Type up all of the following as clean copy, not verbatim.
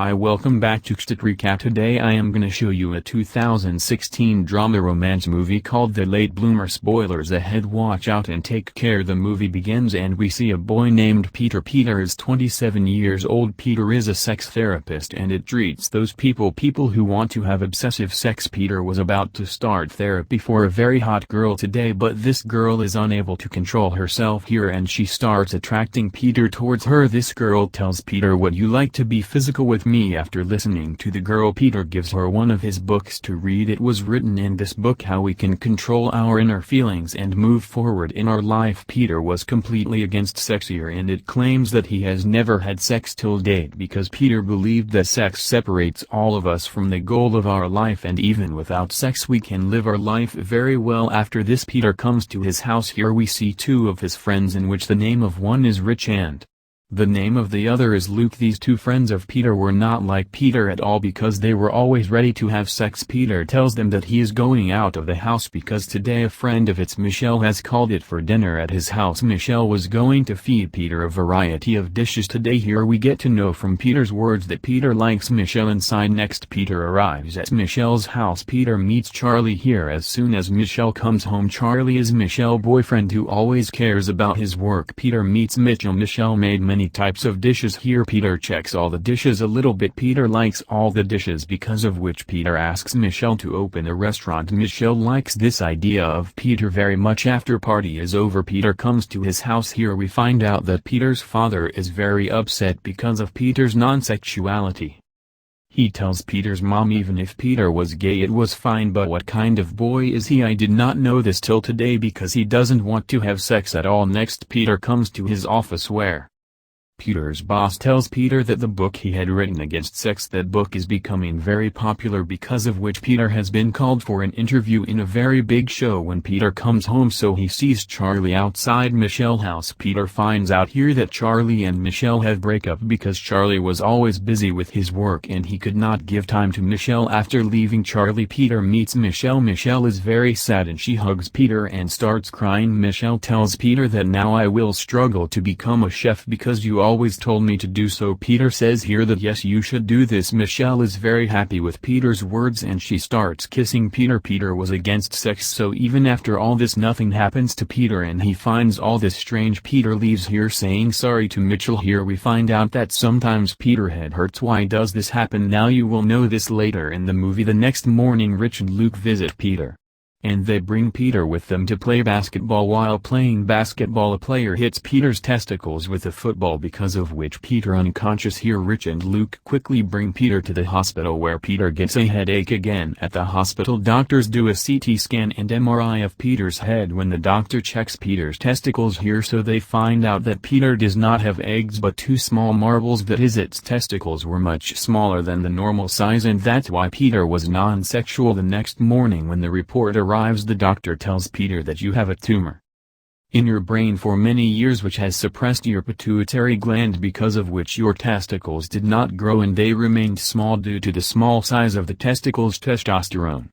Hi, welcome back to Kstet Recap. Today I am gonna show you a 2016 drama romance movie called The Late Bloomer. Spoilers ahead, watch out and take care. The movie begins and we see a boy named Peter. Peter is 27 years old. Peter is a sex therapist and it treats those people who want to have obsessive sex. Peter was about to start therapy for a very hot girl today, but this girl is unable to control herself here and she starts attracting Peter towards her. This girl tells Peter, "Would you like to be physical with me?" After listening to the girl, Peter gives her one of his books to read. It was written in this book how we can control our inner feelings and move forward in our life. Peter was completely against sex here and it claims that he has never had sex till date because Peter believed that sex separates all of us from the goal of our life, and even without sex we can live our life very well. After this, Peter comes to his house. Here we see two of his friends, in which the name of one is Rich and the name of the other is Luke. These two friends of Peter were not like Peter at all because they were always ready to have sex. Peter tells them that he is going out of the house because today a friend of its, Michelle, has called it for dinner at his house. Michelle was going to feed Peter a variety of dishes today. Here we get to know from Peter's words that Peter likes Michelle. Inside, next Peter arrives at Michelle's house. Peter meets Charlie here. As soon as Michelle comes home, Charlie is Michelle's boyfriend who always cares about his work. Peter meets Mitchell. Michelle made many types of dishes here. Peter checks all the dishes a little bit. Peter likes all the dishes, because of which Peter asks Michelle to open a restaurant. Michelle likes this idea of Peter very much. After party is over, Peter comes to his house. Here we find out that Peter's father is very upset because of Peter's non-sexuality. He tells Peter's mom even if Peter was gay it was fine, but what kind of boy is he? I did not know this till today, because he doesn't want to have sex at all. Next Peter comes to his office where Peter's boss tells Peter that the book he had written against sex, that book is becoming very popular, because of which Peter has been called for an interview in a very big show. When Peter comes home, so he sees Charlie outside Michelle's house. Peter finds out here that Charlie and Michelle have break up because Charlie was always busy with his work and he could not give time to Michelle. After leaving Charlie, Peter meets Michelle. Michelle is very sad and she hugs Peter and starts crying. Michelle tells Peter that now I will struggle to become a chef because you always told me to do so. Peter says here that yes, you should do this. Michelle is very happy with Peter's words and she starts kissing Peter. Peter was against sex, so even after all this nothing happens to Peter and he finds all this strange. Peter leaves here saying sorry to Mitchell. Here we find out that sometimes Peter's head hurts. Why does this happen? Now you will know this later in the movie. The next morning, Rich and Luke visit Peter, and they bring Peter with them to play basketball. While playing basketball, a player hits Peter's testicles with a football, because of which Peter unconscious. Here Rich and Luke quickly bring Peter to the hospital where Peter gets a headache again. At the hospital, doctors do a CT scan and MRI of Peter's head when the doctor checks Peter's testicles here, so they find out that Peter does not have eggs but two small marbles, that is, its testicles were much smaller than the normal size, and that's why Peter was non-sexual. The next morning when the report arrives, the doctor tells Peter that you have a tumor in your brain for many years which has suppressed your pituitary gland, because of which your testicles did not grow and they remained small due to the small size of the testicles. Testosterone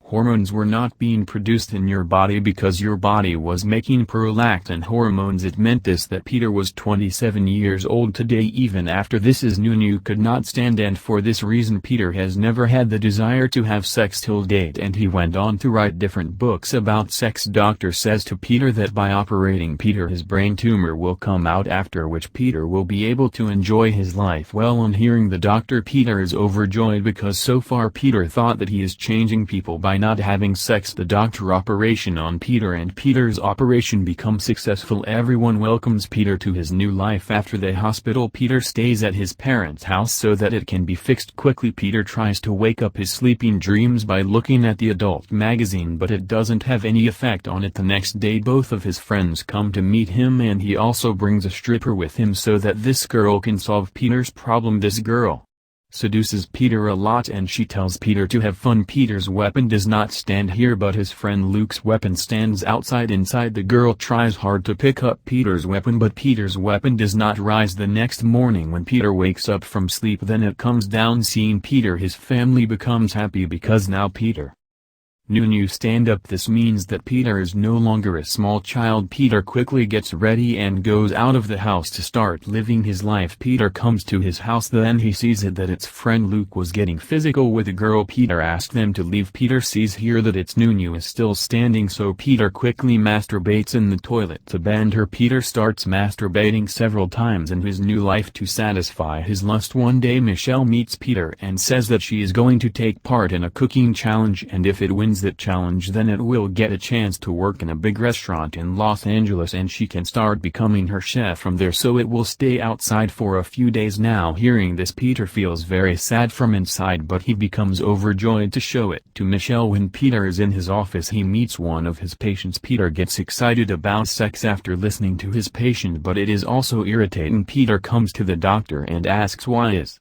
hormones were not being produced in your body because your body was making prolactin hormones. It meant this, that Peter was 27 years old today. Even after this is new could not stand, and for this reason Peter has never had the desire to have sex till date, and he went on to write different books about sex. Doctor says to Peter that by operating Peter his brain tumor will come out, after which Peter will be able to enjoy his life well. On hearing the doctor, Peter is overjoyed because so far Peter thought that he is changing people by not having sex. The doctor operation on Peter and Peter's operation becomes successful. Everyone welcomes Peter to his new life. After the hospital, Peter stays at his parents' house so that it can be fixed quickly. Peter tries to wake up his sleeping dreams by looking at the adult magazine, but it doesn't have any effect on it. The next day both of his friends come to meet him and he also brings a stripper with him so that this girl can solve Peter's problem. This girl seduces Peter a lot and she tells Peter to have fun. Peter's weapon does not stand here but his friend Luke's weapon stands outside. Inside, the girl tries hard to pick up Peter's weapon but Peter's weapon does not rise. The next morning when Peter wakes up from sleep, then it comes down. Seeing Peter, his family becomes happy because now Peter "Nunu, stand up." This means that Peter is no longer a small child. Peter quickly gets ready and goes out of the house to start living his life. Peter comes to his house, then he sees that its friend Luke was getting physical with a girl. Peter asked them to leave. Peter sees here that its Nunu is still standing, so Peter quickly masturbates in the toilet to ban her. Peter starts masturbating several times in his new life to satisfy his lust. One day Michelle meets Peter and says that she is going to take part in a cooking challenge, and if it wins that challenge then it will get a chance to work in a big restaurant in Los Angeles and she can start becoming her chef from there, so it will stay outside for a few days. Now hearing this, Peter feels very sad from inside, but he becomes overjoyed to show it to Michelle. When Peter is in his office he meets one of his patients. Peter gets excited about sex after listening to his patient, but it is also irritating. Peter comes to the doctor and asks why is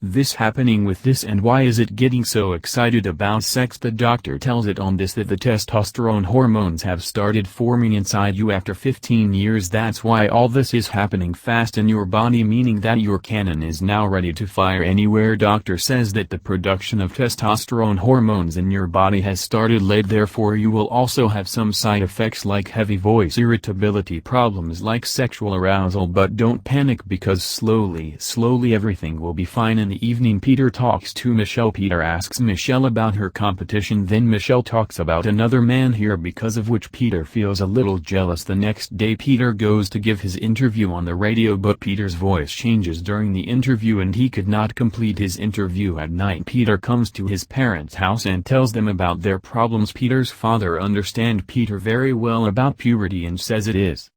this happening with this and why is it getting so excited about sex. The doctor tells it on this that the testosterone hormones have started forming inside you after 15 years. That's why all this is happening fast in your body, meaning that your cannon is now ready to fire anywhere. Doctor says that the production of testosterone hormones in your body has started late, therefore you will also have some side effects like heavy voice, irritability, problems like sexual arousal, but don't panic because slowly everything will be fine. In the evening Peter talks to Michelle. Peter asks Michelle about her competition, then Michelle talks about another man here, because of which Peter feels a little jealous. The next day Peter goes to give his interview on the radio, but Peter's voice changes during the interview and he could not complete his interview at night. Peter comes to his parents' house and tells them about their problems. Peter's father understands Peter very well about puberty and says it is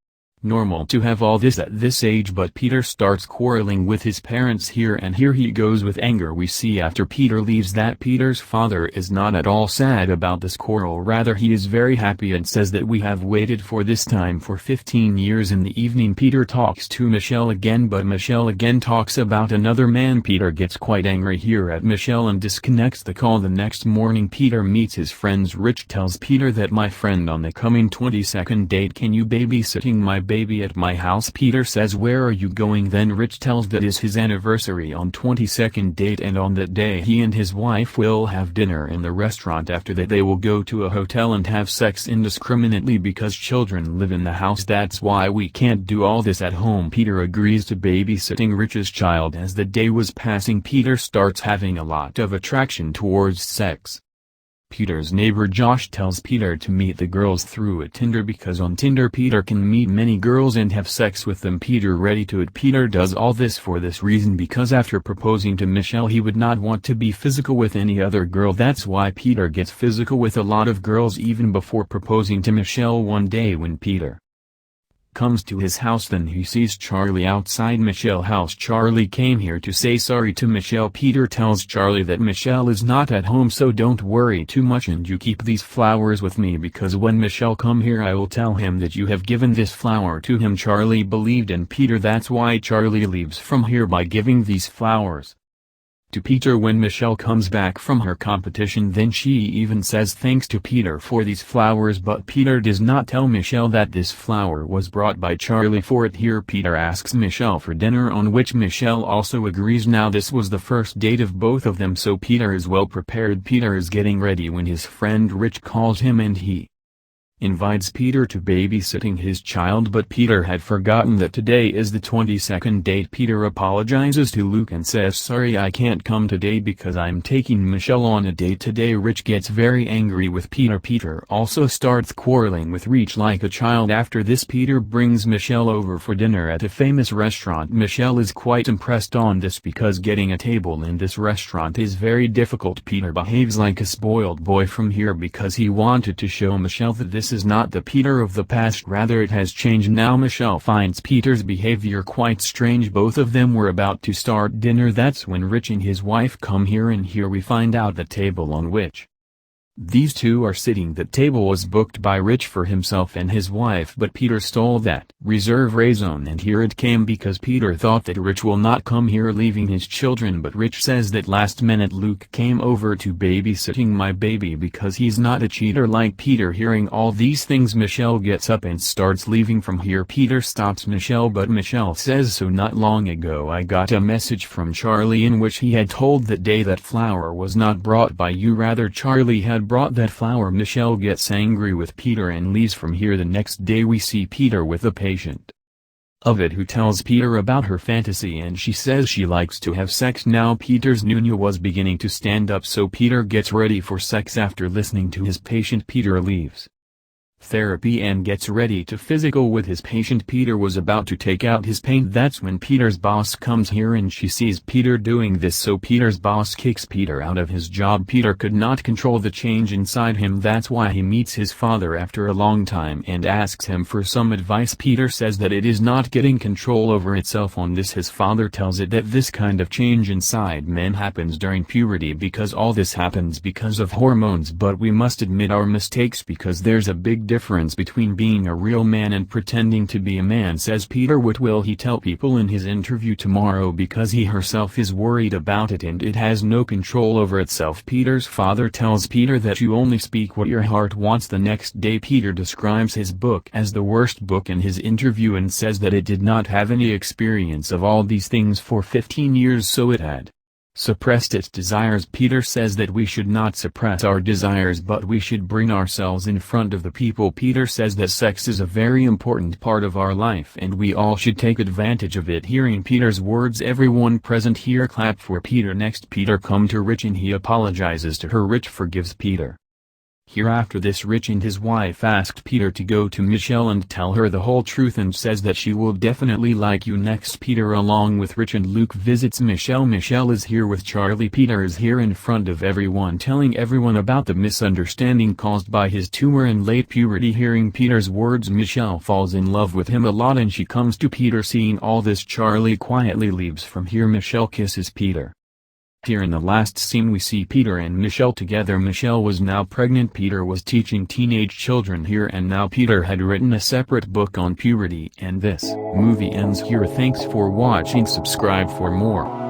normal to have all this at this age, but Peter starts quarreling with his parents here, and here he goes with anger. We see after Peter leaves that Peter's father is not at all sad about this quarrel, rather he is very happy and says that we have waited for this time for 15 years. In the evening Peter talks to Michelle again, but Michelle again talks about another man. Peter gets quite angry here at Michelle and disconnects the call. The next morning Peter meets his friends. Rich tells Peter that my friend, on the coming 22nd date, can you babysitting my baby at my house? Peter says where are you going? Then Rich tells that is his anniversary on 22nd date, and on that day he and his wife will have dinner in the restaurant. After that they will go to a hotel and have sex indiscriminately because children live in the house. That's why we can't do all this at home. Peter agrees to babysitting Rich's child. As the day was passing Peter starts having a lot of attraction towards sex. Peter's neighbor Josh tells Peter to meet the girls through a Tinder, because on Tinder Peter can meet many girls and have sex with them. Peter ready to it. Peter does all this for this reason, because after proposing to Michelle he would not want to be physical with any other girl. That's why Peter gets physical with a lot of girls even before proposing to Michelle. One day when Peter comes to his house, then he sees Charlie outside Michelle's house. Charlie came here to say sorry to Michelle. Peter tells Charlie that Michelle is not at home, so don't worry too much and you keep these flowers with me, because when Michelle come here I will tell him that you have given this flower to him. Charlie believed in Peter, that's why Charlie leaves from here by giving these flowers to Peter. When Michelle comes back from her competition, then she even says thanks to Peter for these flowers, but Peter does not tell Michelle that this flower was brought by Charlie for it. Here Peter asks Michelle for dinner, on which Michelle also agrees. Now this was the first date of both of them, so Peter is well prepared. Peter is getting ready when his friend Rich calls him and he invites Peter to babysitting his child, but Peter had forgotten that today is the 22nd date. Peter apologizes to Luke and says sorry I can't come today because I'm taking Michelle on a date today. Rich gets very angry with Peter. Peter also starts quarreling with Rich like a child. After this Peter brings Michelle over for dinner at a famous restaurant. Michelle is quite impressed on this because getting a table in this restaurant is very difficult. Peter behaves like a spoiled boy from here because he wanted to show Michelle that this is not the Peter of the past, rather it has changed. Now Michelle finds Peter's behavior quite strange. Both of them were about to start dinner. That's when Rich and his wife come here, and here we find out the table on which these two are sitting. The table was booked by Rich for himself and his wife, but Peter stole that reservation, and here it came because Peter thought that Rich will not come here leaving his children, but Rich says that last minute Luke came over to babysitting my baby because he's not a cheater like Peter. Hearing all these things Michelle gets up and starts leaving from here. Peter stops Michelle, but Michelle says so not long ago I got a message from Charlie in which he had told that day that flower was not brought by you, rather Charlie had brought that flower. Michelle gets angry with Peter and leaves from here. The next day we see Peter with a patient of it who tells Peter about her fantasy, and she says she likes to have sex. Now Peter's nunya was beginning to stand up, so Peter gets ready for sex. After listening to his patient, Peter leaves therapy and gets ready to physical with his patient. Peter was about to take out his paint. That's when Peter's boss comes here and she sees Peter doing this, so Peter's boss kicks Peter out of his job. Peter could not control the change inside him. That's why he meets his father after a long time and asks him for some advice. Peter says that it is not getting control over itself. On this, his father tells it that this kind of change inside men happens during puberty, because all this happens because of hormones, but we must admit our mistakes because there's a big difference between being a real man and pretending to be a man, says Peter. What will he tell people in his interview tomorrow, because he herself is worried about it and it has no control over itself. Peter's father tells Peter that you only speak what your heart wants. The next day Peter describes his book as the worst book in his interview and says that it did not have any experience of all these things for 15 years, so it had suppressed its desires. Peter says that we should not suppress our desires, but we should bring ourselves in front of the people. Peter says that sex is a very important part of our life and we all should take advantage of it. Hearing Peter's words, everyone present here clapped for Peter. Next, Peter comes to Rich and he apologizes to her. Rich forgives Peter. Here after this, Rich and his wife asked Peter to go to Michelle and tell her the whole truth and says that she will definitely like you. Next, Peter along with Rich and Luke visits Michelle. Michelle is here with Charlie. Peter is here in front of everyone telling everyone about the misunderstanding caused by his tumor and late puberty. Hearing Peter's words, Michelle falls in love with him a lot and she comes to Peter. Seeing all this, Charlie quietly leaves from here. Michelle kisses Peter. Here in the last scene we see Peter and Michelle together. Michelle was now pregnant. Peter was teaching teenage children here, and now Peter had written a separate book on puberty. And this movie ends here. Thanks for watching. Subscribe for more.